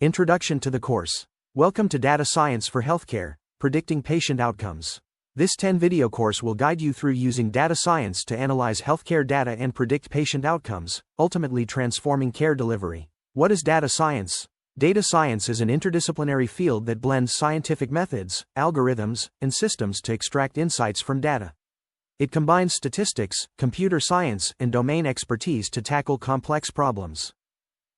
Introduction to the course. Welcome to Data Science for Healthcare, Predicting Patient Outcomes. This 10-video course will guide you through using data science to analyze healthcare data and predict patient outcomes, ultimately transforming care delivery. What is data science? Data science is an interdisciplinary field that blends scientific methods, algorithms, and systems to extract insights from data. It combines statistics, computer science, and domain expertise to tackle complex problems.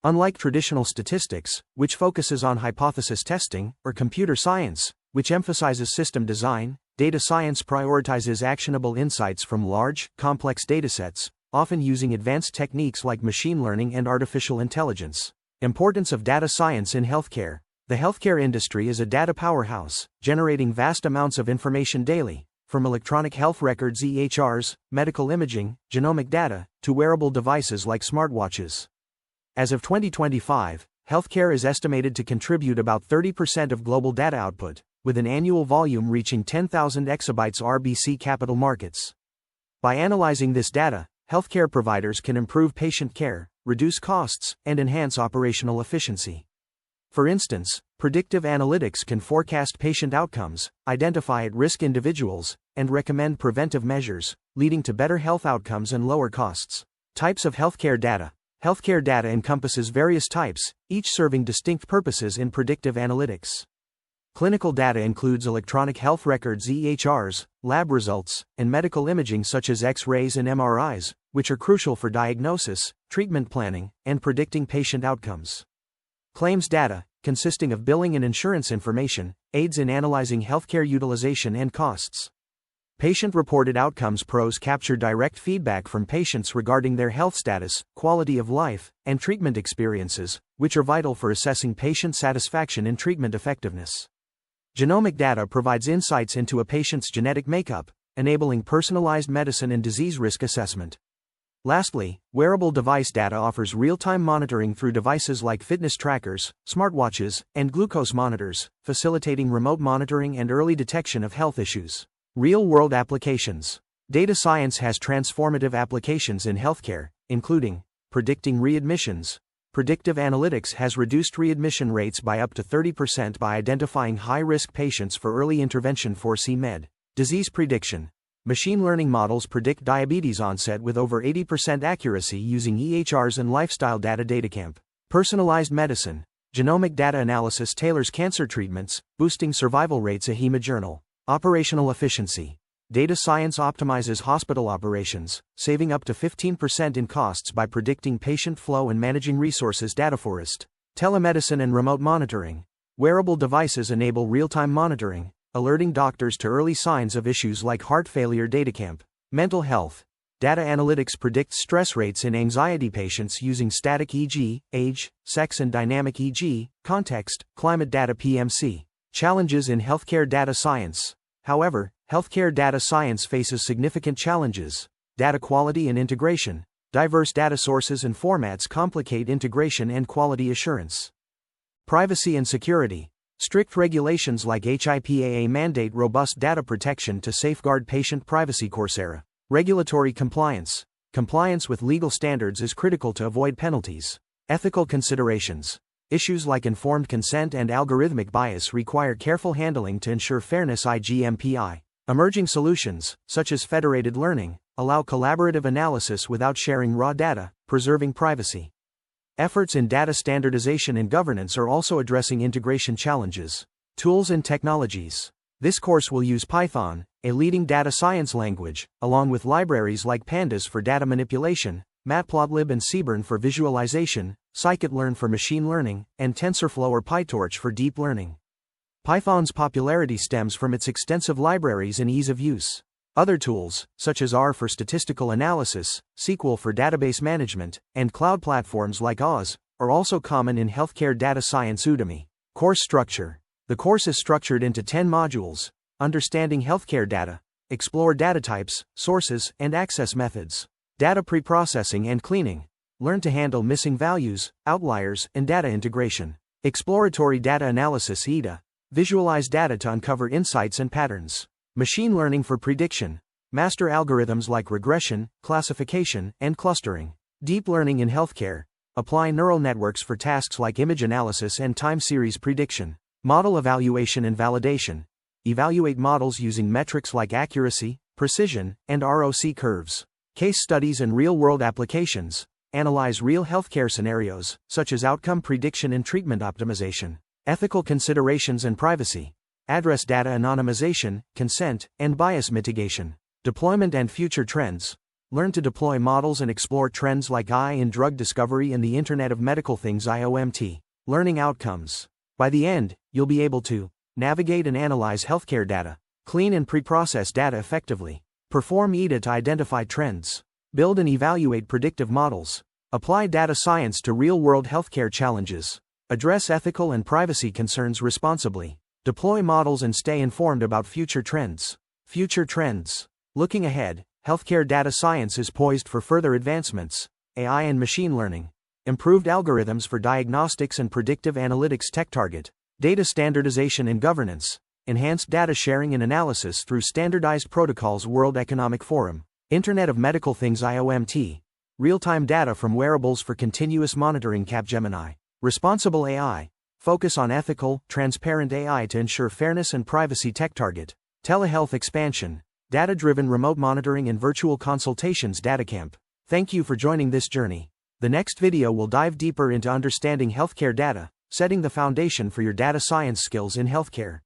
Unlike traditional statistics, which focuses on hypothesis testing, or computer science, which emphasizes system design, data science prioritizes actionable insights from large, complex datasets, often using advanced techniques like machine learning and artificial intelligence. Importance of data science in healthcare. The healthcare industry is a data powerhouse, generating vast amounts of information daily, from electronic health records (EHRs), medical imaging, genomic data, to wearable devices like smartwatches. As of 2025, healthcare is estimated to contribute about 30% of global data output, with an annual volume reaching 10,000 exabytes RBC Capital Markets. By analyzing this data, healthcare providers can improve patient care, reduce costs, and enhance operational efficiency. For instance, predictive analytics can forecast patient outcomes, identify at-risk individuals, and recommend preventive measures, leading to better health outcomes and lower costs. Types of healthcare data. Healthcare data encompasses various types, each serving distinct purposes in predictive analytics. Clinical data includes electronic health records (EHRs), lab results, and medical imaging such as X-rays and MRIs, which are crucial for diagnosis, treatment planning, and predicting patient outcomes. Claims data, consisting of billing and insurance information, aids in analyzing healthcare utilization and costs. Patient-reported outcomes pros capture direct feedback from patients regarding their health status, quality of life, and treatment experiences, which are vital for assessing patient satisfaction and treatment effectiveness. Genomic data provides insights into a patient's genetic makeup, enabling personalized medicine and disease risk assessment. Lastly, wearable device data offers real-time monitoring through devices like fitness trackers, smartwatches, and glucose monitors, facilitating remote monitoring and early detection of health issues. Real-world applications. Data science has transformative applications in healthcare, including predicting readmissions. Predictive analytics has reduced readmission rates by up to 30% by identifying high-risk patients for early intervention. 4C Med. Disease prediction. Machine learning models predict diabetes onset with over 80% accuracy using EHRs and lifestyle data. DataCamp. Personalized medicine. Genomic data analysis tailors cancer treatments, boosting survival rates. AHIMA Journal. Operational efficiency. Data science optimizes hospital operations, saving up to 15% in costs by predicting patient flow and managing resources. DataForest. Telemedicine and remote monitoring. Wearable devices enable real-time monitoring, alerting doctors to early signs of issues like heart failure. DataCamp. Mental health. Data analytics predicts stress rates in anxiety patients using static EEG, age, sex, and dynamic EEG, context, climate data. PMC. Challenges in healthcare data science. However, healthcare data science faces significant challenges. Data quality and integration. Diverse data sources and formats complicate integration and quality assurance. Privacy and security. Strict regulations like HIPAA mandate robust data protection to safeguard patient privacy. Coursera. Regulatory compliance. Compliance with legal standards is critical to avoid penalties. Ethical considerations. Issues like informed consent and algorithmic bias require careful handling to ensure fairness. IGMPI. Emerging solutions, such as federated learning, allow collaborative analysis without sharing raw data, preserving privacy. Efforts in data standardization and governance are also addressing integration challenges. Tools and technologies. This course will use Python, a leading data science language, along with libraries like Pandas for data manipulation, Matplotlib and Seaborn for visualization, scikit-learn for machine learning, and TensorFlow or PyTorch for deep learning. Python's popularity stems from its extensive libraries and ease of use. Other tools, such as R for statistical analysis, SQL for database management, and cloud platforms like Oz, are also common in healthcare data science. Udemy. Course structure. The course is structured into 10 modules: Understanding healthcare data, Explore data types, sources, and access methods, Data preprocessing and cleaning, Learn to handle missing values, outliers, and data integration, Exploratory data analysis (EDA), Visualize data to uncover insights and patterns, Machine learning for prediction, Master algorithms like regression, classification, and clustering, Deep learning in healthcare, Apply neural networks for tasks like image analysis and time series prediction. Model evaluation and validation. Evaluate models using metrics like accuracy, precision, and ROC curves. Case studies and real-world applications. Analyze real healthcare scenarios, such as outcome prediction and treatment optimization. Ethical considerations and privacy. Address data anonymization, consent, and bias mitigation. Deployment and future trends. Learn to deploy models and explore trends like AI in drug discovery and the Internet of Medical Things (IoT). Learning outcomes. By the end, you'll be able to navigate and analyze healthcare data, clean and pre-process data effectively, perform EDA to identify trends, build and evaluate predictive models, apply data science to real-world healthcare challenges, address ethical and privacy concerns responsibly, deploy models and stay informed about future trends. Future trends. Looking ahead, healthcare data science is poised for further advancements. AI and machine learning, improved algorithms for diagnostics and predictive analytics. Tech target. Data standardization and governance, enhanced data sharing and analysis through standardized protocols. World Economic Forum. Internet of Medical Things (IoT), real-time data from wearables for continuous monitoring. Capgemini. Responsible AI, focus on ethical, transparent AI to ensure fairness and privacy. Tech target. Telehealth expansion, data-driven remote monitoring and virtual consultations. DataCamp. Thank you for joining this journey. The next video will dive deeper into understanding healthcare data, setting the foundation for your data science skills in healthcare.